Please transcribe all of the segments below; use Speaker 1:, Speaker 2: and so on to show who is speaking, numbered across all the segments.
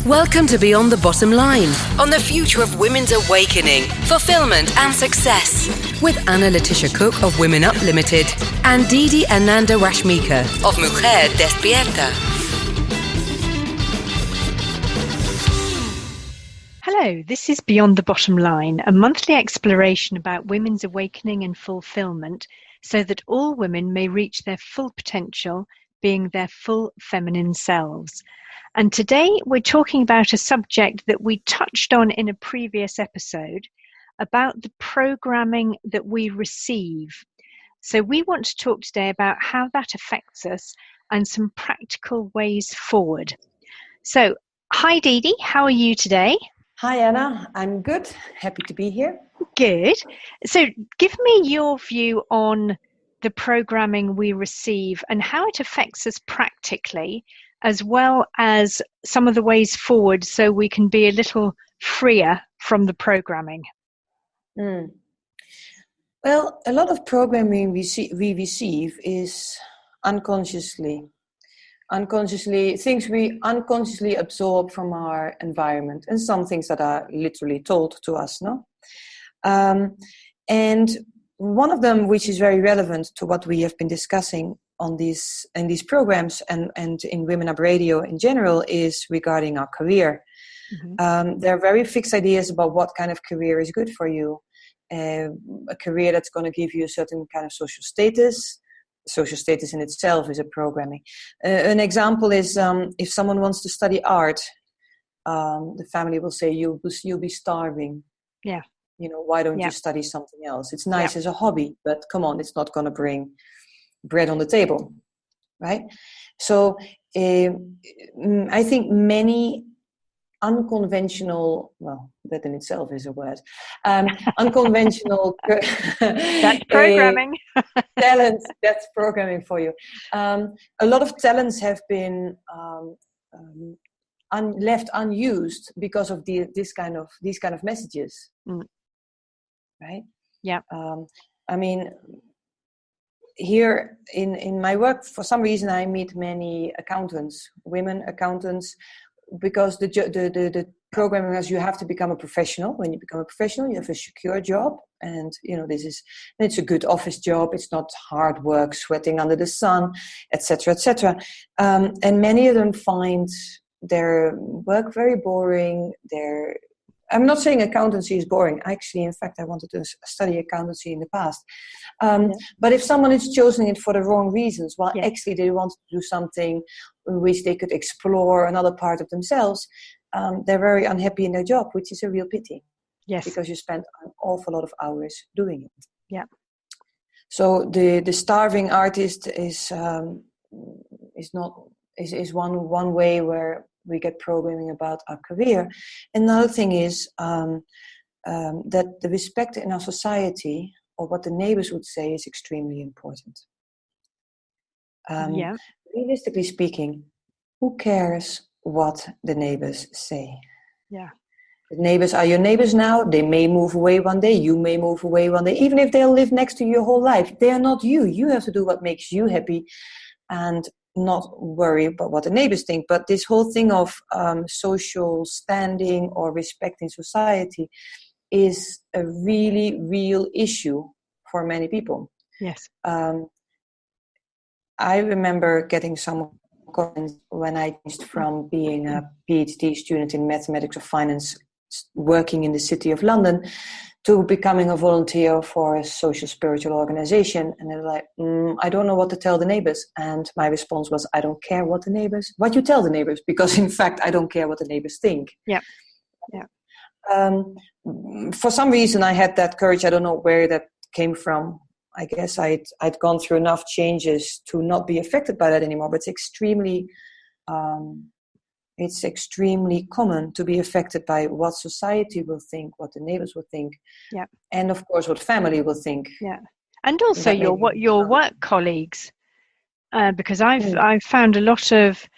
Speaker 1: Welcome to Beyond the Bottom Line on the future of women's awakening, fulfillment and success with Letitia Cook of Women Up Limited and Didi Ananda Rashmika of Mujer Despierta.
Speaker 2: Hello, this is Beyond the Bottom Line, a monthly exploration about women's awakening and fulfillment so that all women may reach their full potential, being their full feminine selves. And today we're talking about a subject that we touched on in a previous episode about the programming that we receive. So we want to talk today about how that affects us and some practical ways forward. So, hi Didi, how are you today?
Speaker 3: Hi Anna, I'm good. Happy to be here.
Speaker 2: Good. So give me your view on the programming we receive and how it affects us practically, as well as some of the ways forward so we can be a little freer from the programming.
Speaker 3: Well, a lot of programming we receive is unconsciously things we unconsciously absorb from our environment, and some things that are literally told to us, no? And one of them, which is very relevant to what we have been discussing in these programs and in Women Up Radio in general, is regarding our career. Mm-hmm. There are very fixed ideas about what kind of career is good for you. A career that's going to give you a certain kind of social status. Social status in itself is a programming. An example is if someone wants to study art, the family will say you'll be starving.
Speaker 2: Yeah.
Speaker 3: You know, why don't you study something else? It's nice as a hobby, but come on, it's not going to bring bread on the table, right? So I think many unconventional, well, that in itself is a word, unconventional
Speaker 2: that's programming.
Speaker 3: Talents, that's programming for you. A lot of talents have been left unused because of these kind of messages. Right?
Speaker 2: Yeah.
Speaker 3: I mean, here in my work, for some reason, I meet many accountants, women accountants, because the programming is you have to become a professional. When you become a professional, you have a secure job, and you know it's a good office job. It's not hard work, sweating under the sun, etc., etc. And many of them find their work very boring. I'm not saying accountancy is boring. Actually, in fact, I wanted to study accountancy in the past. But if someone is choosing it for the wrong reasons, actually they want to do something in which they could explore another part of themselves, they're very unhappy in their job, which is a real pity.
Speaker 2: Yes.
Speaker 3: Because you spend an awful lot of hours doing it.
Speaker 2: Yeah.
Speaker 3: So the starving artist is one way where we get programming about our career. Another thing is that the respect in our society, or what the neighbors would say, is extremely important. Realistically speaking, who cares what the neighbors say?
Speaker 2: Yeah.
Speaker 3: The neighbors are your neighbors now. They may move away one day. You may move away one day. Even if they'll live next to you your whole life, they are not you. You have to do what makes you happy and not worry about what the neighbors think. But this whole thing of social standing or respect in society is a really real issue for many people.
Speaker 2: Yes.
Speaker 3: I remember getting some comments when I changed from being a PhD student in mathematics or finance, working in the city of London, to becoming a volunteer for a social spiritual organization. And they're like, I don't know what to tell the neighbors. And my response was, I don't care what you tell the neighbors, because in fact, I don't care what the neighbors think.
Speaker 2: Yeah. Yeah.
Speaker 3: For some reason, I had that courage. I don't know where that came from. I guess I'd gone through enough changes to not be affected by that anymore. But it's extremely common to be affected by what society will think, what the neighbors will think, and of course what family will think.
Speaker 2: Yeah, and also your work colleagues, because I've found a lot of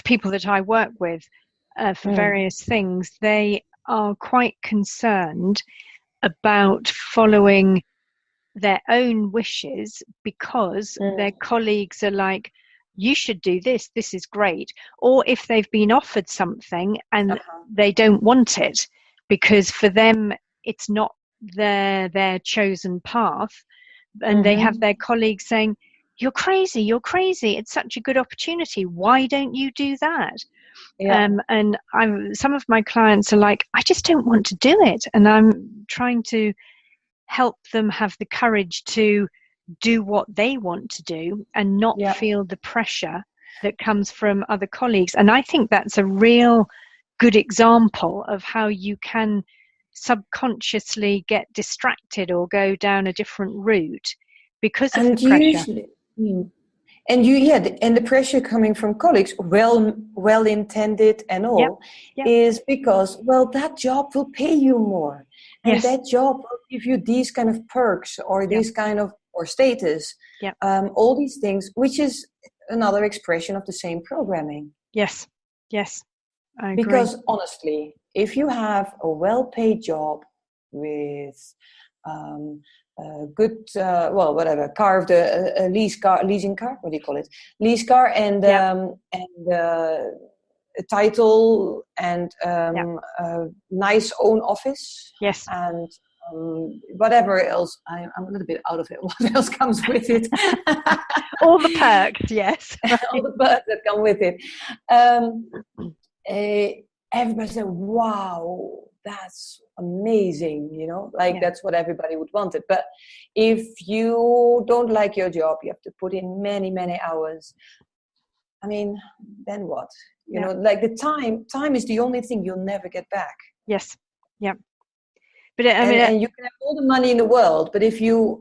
Speaker 2: people that I work with for various things. They are quite concerned about following their own wishes because their colleagues are like, you should do this. This is great. Or if they've been offered something and they don't want it because for them it's not their chosen path, and they have their colleagues saying, you're crazy, it's such a good opportunity, why don't you do that? And some of my clients are like, I just don't want to do it, and I'm trying to help them have the courage to do what they want to do and not feel the pressure that comes from other colleagues. And I think that's a real good example of how you can subconsciously get distracted or go down a different route because of the pressure.
Speaker 3: And the pressure coming from colleagues, well intended and all, is because, well, that job will pay you more, and that job will give you these kind of perks or this kind of or status, all these things, which is another expression of the same programming.
Speaker 2: Yes, I agree.
Speaker 3: Because honestly, if you have a well-paid job with good, whatever, car of the leasing car, what do you call it? Lease car, and a title, and a nice own office.
Speaker 2: Yes.
Speaker 3: And whatever else. I'm a little bit out of it. What else comes with it?
Speaker 2: All the perks, yes.
Speaker 3: All the perks that come with it. Everybody said, wow, that's amazing, that's what everybody would want it. But if you don't like your job, you have to put in many, many hours. I mean, then what? Like the time is the only thing you'll never get back.
Speaker 2: Yes. Yeah. But
Speaker 3: and you can have all the money in the world, but if you're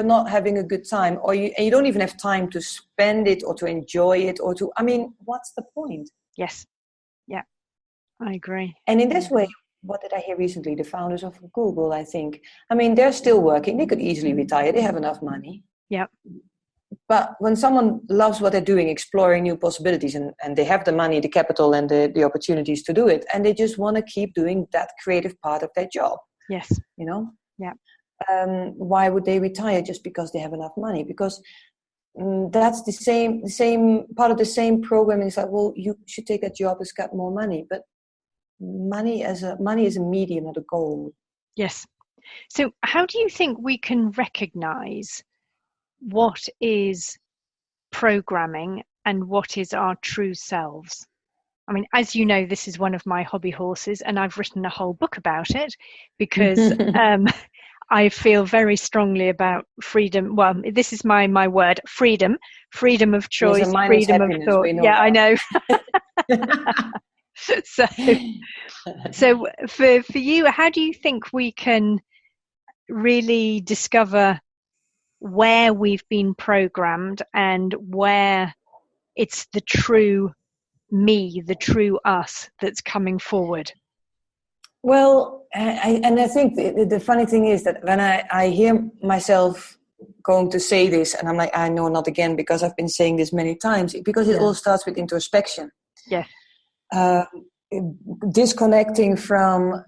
Speaker 3: not having a good time, or you don't even have time to spend it or to enjoy it what's the point?
Speaker 2: Yes. Yeah, I agree.
Speaker 3: And in this way, what did I hear recently? The founders of Google, I think. They're still working. They could easily retire. They have enough money.
Speaker 2: Yeah.
Speaker 3: But when someone loves what they're doing, exploring new possibilities, and they have the money, the capital, and the opportunities to do it, and they just want to keep doing that creative part of their job.
Speaker 2: Yes.
Speaker 3: Yeah. Why would they retire just because they have enough money? Because that's the same part of the same programming. It's like, well, you should take a job that's got more money, but money is a medium, not a goal.
Speaker 2: Yes. So how do you think we can recognize what is programming and what is our true selves? As you know, this is one of my hobby horses, and I've written a whole book about it because I feel very strongly about freedom. Well, this is my word: freedom of choice, freedom of thought. Yeah, I know. So for you, how do you think we can really discover where we've been programmed and where it's the true me, the true us that's coming forward?
Speaker 3: Well, I think the funny thing is that when I hear myself going to say this, and I'm like, I know, not again, because I've been saying this many times, because it all starts with introspection.
Speaker 2: Yeah.
Speaker 3: Disconnecting from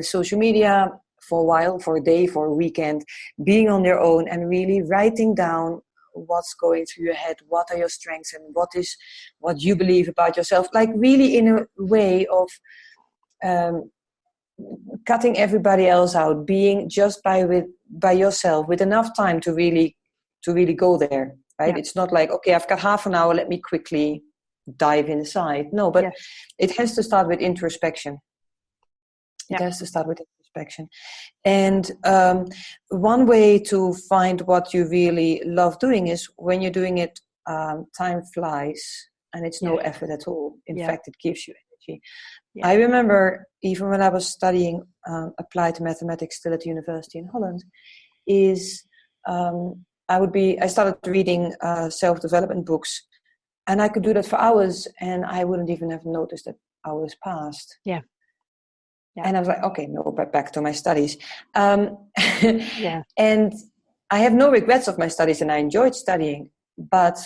Speaker 3: social media for a while, for a day, for a weekend, being on your own and really writing down what's going through your head, what are your strengths, and what you believe about yourself, like really in a way of cutting everybody else out, being just by yourself with enough time to really go there, right? Yeah. It's not like, okay, I've got half an hour, let me quickly dive inside. No, but it has to start with introspection. It has to start with introspection. And one way to find what you really love doing is when you're doing it, time flies and it's no effort at all. In fact, it gives you energy. Yeah. I remember even when I was studying applied mathematics still at the university in Holland, I started reading self-development books, and I could do that for hours and I wouldn't even have noticed that hours passed. Yeah. And I was like, okay, no, but back to my studies. And I have no regrets of my studies and I enjoyed studying, but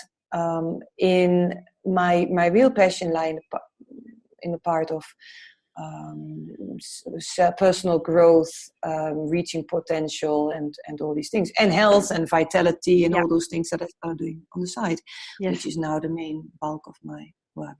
Speaker 3: in my real passion lie in the part of personal growth, reaching potential, and all these things, and health and vitality, and all those things that I started doing on the side, which is now the main bulk of my work.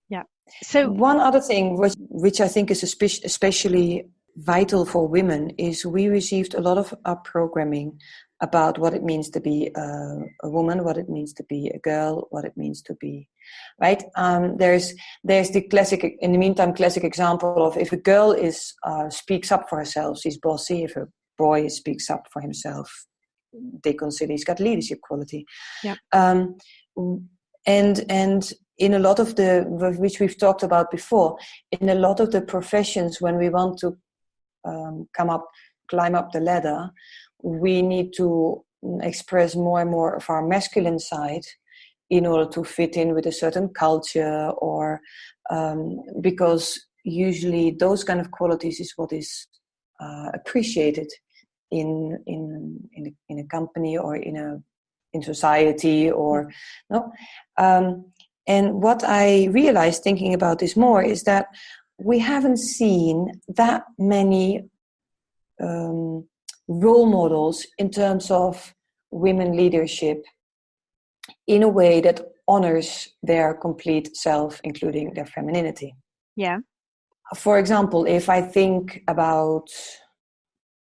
Speaker 2: Yeah. So
Speaker 3: one other thing which I think is especially vital for women is we received a lot of programming about what it means to be a woman, what it means to be a girl, what it means to be, right? There's the classic, in the meantime, classic example of if a girl speaks up for herself, she's bossy. If a boy speaks up for himself, they consider he's got leadership quality.
Speaker 2: Yeah.
Speaker 3: And in a lot of which we've talked about before, in a lot of the professions, when we want to climb up the ladder, we need to express more and more of our masculine side in order to fit in with a certain culture, or because usually those kind of qualities is what is appreciated in a company or in society, or no. And what I realized thinking about this more is that we haven't seen that many role models in terms of women leadership in a way that honors their complete self, including their femininity.
Speaker 2: Yeah.
Speaker 3: For example, if I think about,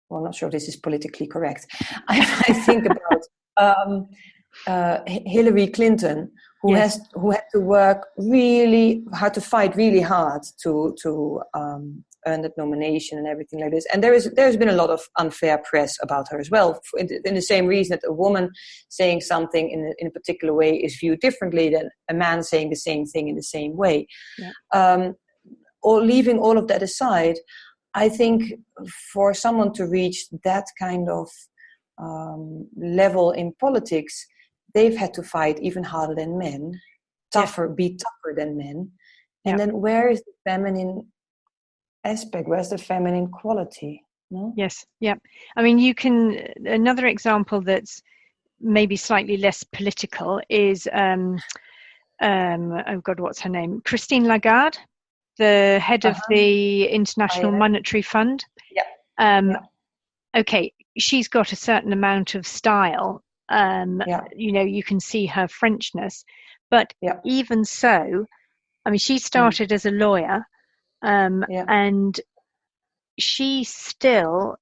Speaker 3: well, I'm not sure if this is politically correct. I think about Hillary Clinton, who had to work really hard, to fight really hard to earn that nomination and everything like this. And there's been a lot of unfair press about her as well, in the same reason that a woman saying something in a particular way is viewed differently than a man saying the same thing in the same way. Yeah. Or leaving all of that aside, I think for someone to reach that kind of level in politics, they've had to fight even harder than men, be tougher than men. And then where is the feminine aspect? Where's the feminine quality? No?
Speaker 2: Yes. Yeah. I mean, another example that's maybe slightly less political is, oh God, what's her name? Christine Lagarde, the head of the International Monetary Fund.
Speaker 3: Yeah.
Speaker 2: Okay, she's got a certain amount of style. You can see her Frenchness, but even so, I mean, she started as a lawyer, and she still,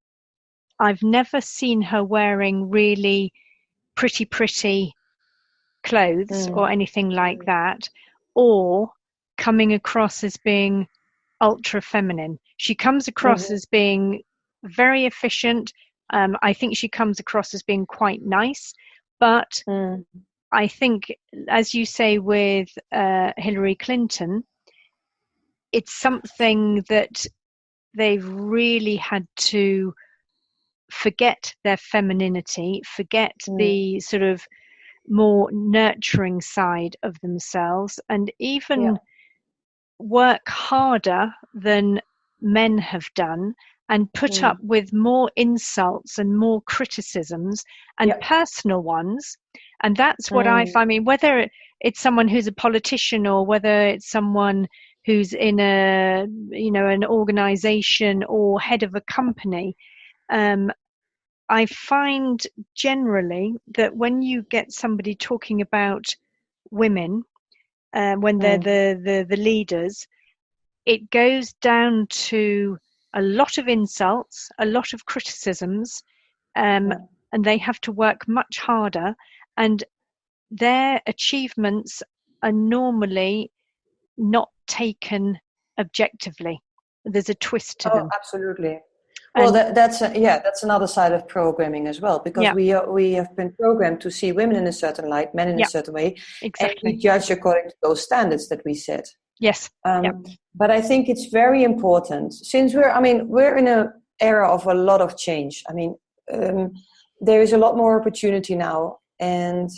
Speaker 2: I've never seen her wearing really pretty clothes or anything like that, or coming across as being ultra feminine. She comes across as being very efficient. I think she comes across as being quite nice, but I think, as you say with Hillary Clinton, it's something that they've really had to forget their femininity, forget the sort of more nurturing side of themselves, and even work harder than men have done, and put up with more insults and more criticisms and personal ones. And that's what I mean, whether it's someone who's a politician or whether it's someone who's in an organization or head of a company, I find generally that when you get somebody talking about women, when they're the leaders, it goes down to a lot of insults, a lot of criticisms, and they have to work much harder, and their achievements are normally not taken objectively. There's a twist to them.
Speaker 3: Absolutely. Well, that's another side of programming as well, because we have been programmed to see women in a certain light, men in a certain way,
Speaker 2: exactly.
Speaker 3: And we judge according to those standards that we set.
Speaker 2: Yes.
Speaker 3: But I think it's very important, since we're in an era of a lot of change. I mean, there is a lot more opportunity now, and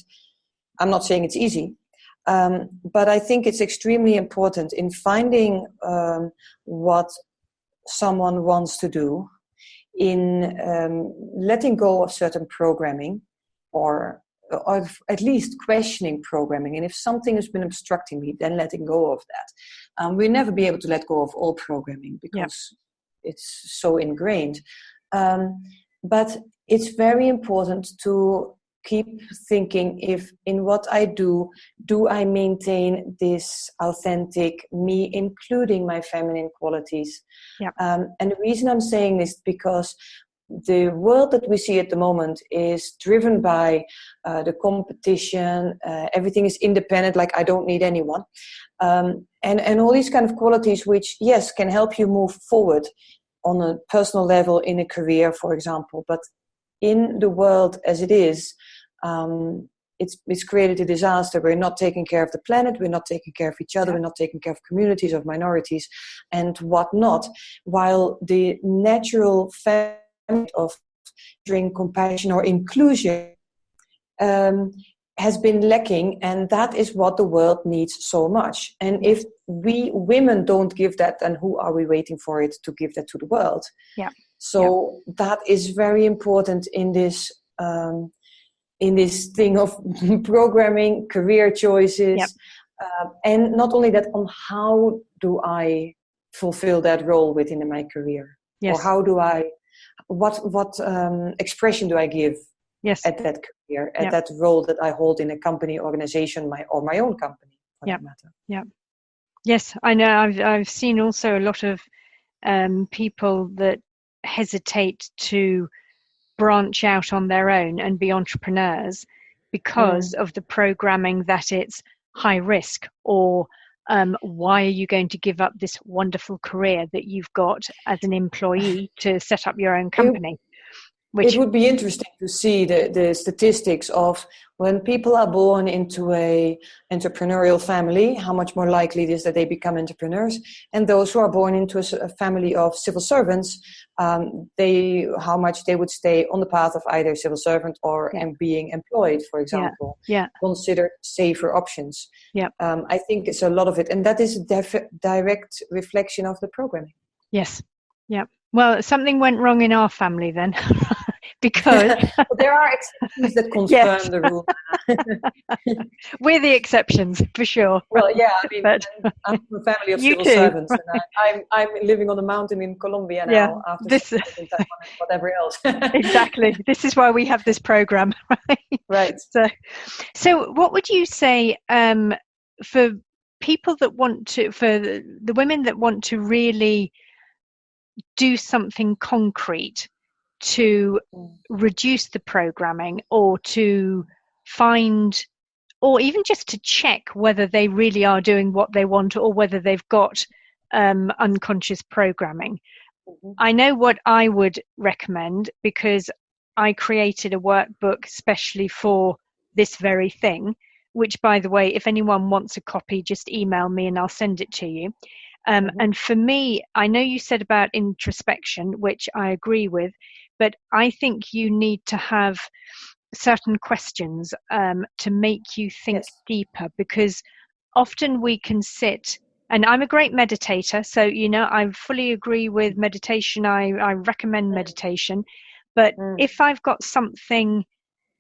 Speaker 3: I'm not saying it's easy, but I think it's extremely important in finding what someone wants to do, in letting go of certain programming, or at least questioning programming. And if something has been obstructing me, then letting go of that. We'll never be able to let go of all programming, because it's so ingrained. But it's very important to keep thinking, if in what I do I maintain this authentic me, including my feminine qualities?
Speaker 2: Yeah.
Speaker 3: And the reason I'm saying this, because the world that we see at the moment is driven by the competition. Everything is independent, like I don't need anyone. And all these kind of qualities, which, yes, can help you move forward on a personal level in a career, for example. But in the world as it is, it's created a disaster. We're not taking care of the planet. We're not taking care of each other. We're not taking care of communities, of minorities, and whatnot. While the natural family of showing compassion or inclusion has been lacking, and that is what the world needs so much. And if we women don't give that, then who are we waiting for it to give that to the world?
Speaker 2: Yeah.
Speaker 3: So that is very important in this thing of programming, career choices.
Speaker 2: Yep.
Speaker 3: And not only that, on how do I fulfill that role within my career?
Speaker 2: Yes.
Speaker 3: Or how do I, what expression do I give at that career, at that role that I hold in a company, organization, my own company, for that matter.
Speaker 2: Yeah. Yes, I know. I've seen also a lot of people that hesitate to branch out on their own and be entrepreneurs because of the programming that it's high risk, or why are you going to give up this wonderful career that you've got as an employee to set up your own company?
Speaker 3: It would be interesting to see the statistics of when people are born into a entrepreneurial family, how much more likely it is that they become entrepreneurs, and those who are born into a family of civil servants, how much they would stay on the path of either civil servant or being employed, for example. Considered safer options. I think it's a lot of it, and that is a direct reflection of the programming.
Speaker 2: Yes. Yeah. Well, something went wrong in our family then, because
Speaker 3: there are exceptions that confirm the rule.
Speaker 2: We're the exceptions, for sure.
Speaker 3: Well, yeah, I mean, I'm from a family of civil servants, and I'm living on a mountain in Colombia now after whatever else.
Speaker 2: Exactly. This is why we have this program, right?
Speaker 3: Right.
Speaker 2: So what would you say for people that want to, for the women that want to really do something concrete to reduce the programming, or to find, or even just to check whether they really are doing what they want, or whether they've got unconscious programming? I know what I would recommend, because I created a workbook especially for this very thing, which, by the way, if anyone wants a copy, just email me and I'll send it to you. And for me, I know you said about introspection, which I agree with, but I think you need to have certain questions to make you think deeper, because often we can sit, and I'm a great meditator, so, I fully agree with meditation. I recommend meditation, but if I've got something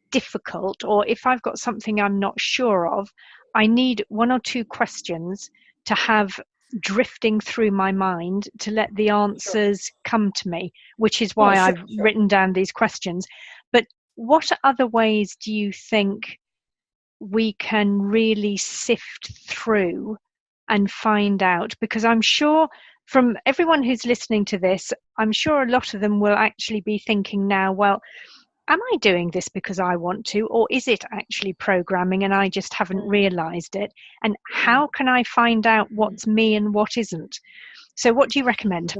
Speaker 2: difficult, or if I've got something I'm not sure of, I need one or two questions to have drifting through my mind to let the answers come to me, which is why I've written down these questions. But what other ways do you think we can really sift through and find out? Because I'm sure from everyone who's listening to this, I'm sure a lot of them will actually be thinking now, well, am I doing this because I want to, or is it actually programming and I just haven't realized it? And how can I find out what's me and what isn't? So what do you recommend?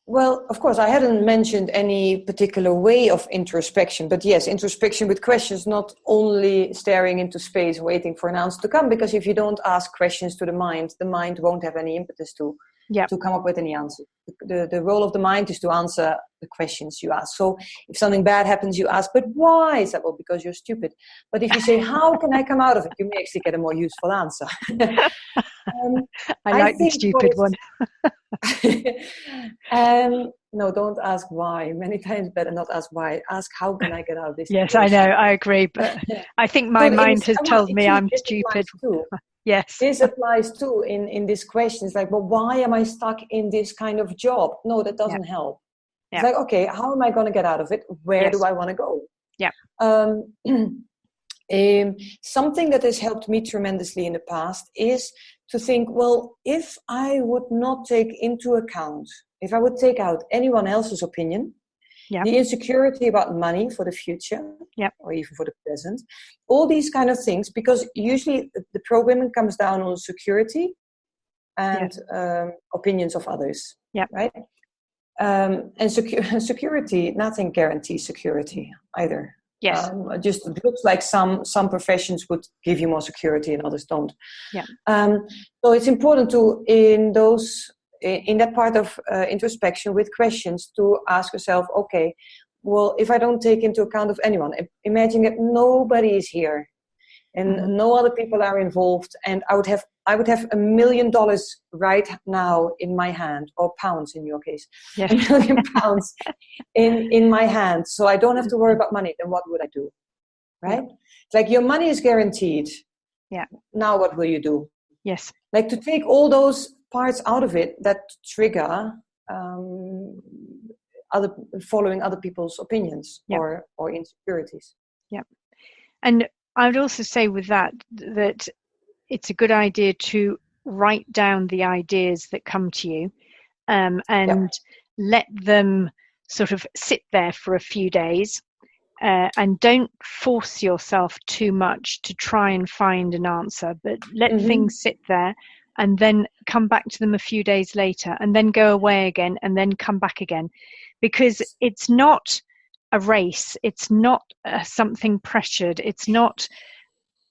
Speaker 3: Well, of course, I hadn't mentioned any particular way of introspection, but yes, introspection with questions, not only staring into space waiting for an answer to come, because if you don't ask questions to the mind won't have any impetus to come up with any answer. The role of the mind is to answer the questions you ask. So if something bad happens, you ask, but why? Is that, well, because you're stupid. But if you say, how can I come out of it? You may actually get a more useful answer.
Speaker 2: I like the stupid one.
Speaker 3: No, don't ask why. Many times better not ask why. Ask, how can I get out of this
Speaker 2: Yes,
Speaker 3: situation?
Speaker 2: I know, I agree. But I think my mind has told me I'm stupid. Yes.
Speaker 3: This applies too in this question. It's like, well, why am I stuck in this kind of job? No, that doesn't help. It's like, okay, how am I going to get out of it? Where do I want to go?
Speaker 2: Yeah.
Speaker 3: Something that has helped me tremendously in the past is to think, well, if I would not take into account, if I would take out anyone else's opinion, the insecurity about money for the future, or even for the present, all these kind of things, because usually the programming comes down on security and opinions of others, right? And security, nothing guarantees security either.
Speaker 2: Yes.
Speaker 3: Just it looks like some professions would give you more security and others don't.
Speaker 2: Yeah.
Speaker 3: So it's important to, in that part of introspection with questions, to ask yourself, okay, well, if I don't take into account of anyone, imagine that nobody is here and no other people are involved, and I would have $1 million right now in my hand, or pounds in your case, £1 million in my hand, so I don't have to worry about money. Then what would I do? Right? It's like your money is guaranteed.
Speaker 2: Yeah.
Speaker 3: Now what will you do?
Speaker 2: Yes.
Speaker 3: Like to take all those parts out of it that trigger following other people's opinions or insecurities.
Speaker 2: Yeah. And I would also say with that it's a good idea to write down the ideas that come to you, and let them sort of sit there for a few days, and don't force yourself too much to try and find an answer, but let things sit there and then come back to them a few days later, and then go away again and then come back again, because it's not a race, it's not something pressured, it's not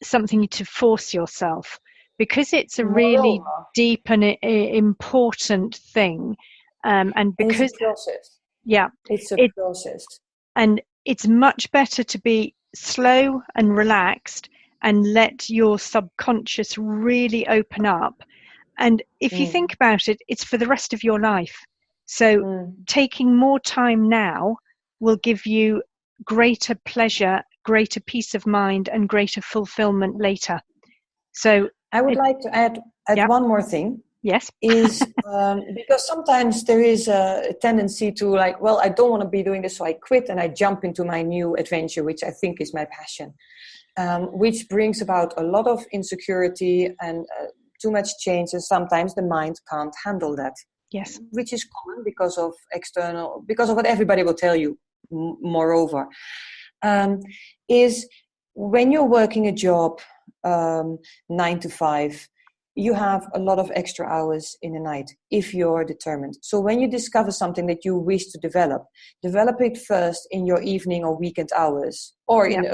Speaker 2: something to force yourself, because it's a really deep and important thing, and because
Speaker 3: it's a process. It's a process,
Speaker 2: and it's much better to be slow and relaxed and let your subconscious really open up. And if you think about it, it's for the rest of your life. So taking more time now will give you greater pleasure, greater peace of mind, and greater fulfillment later. So
Speaker 3: I would like to add one more thing.
Speaker 2: Yes.
Speaker 3: Is because sometimes there is a tendency to like, well, I don't want to be doing this, so I quit and I jump into my new adventure, which I think is my passion, which brings about a lot of insecurity and too much change, and sometimes the mind can't handle that.
Speaker 2: Yes.
Speaker 3: Which is common because of what everybody will tell you. Moreover, is when you're working a job 9 to 5, you have a lot of extra hours in the night if you're determined. So when you discover something that you wish to develop it first in your evening or weekend hours, or in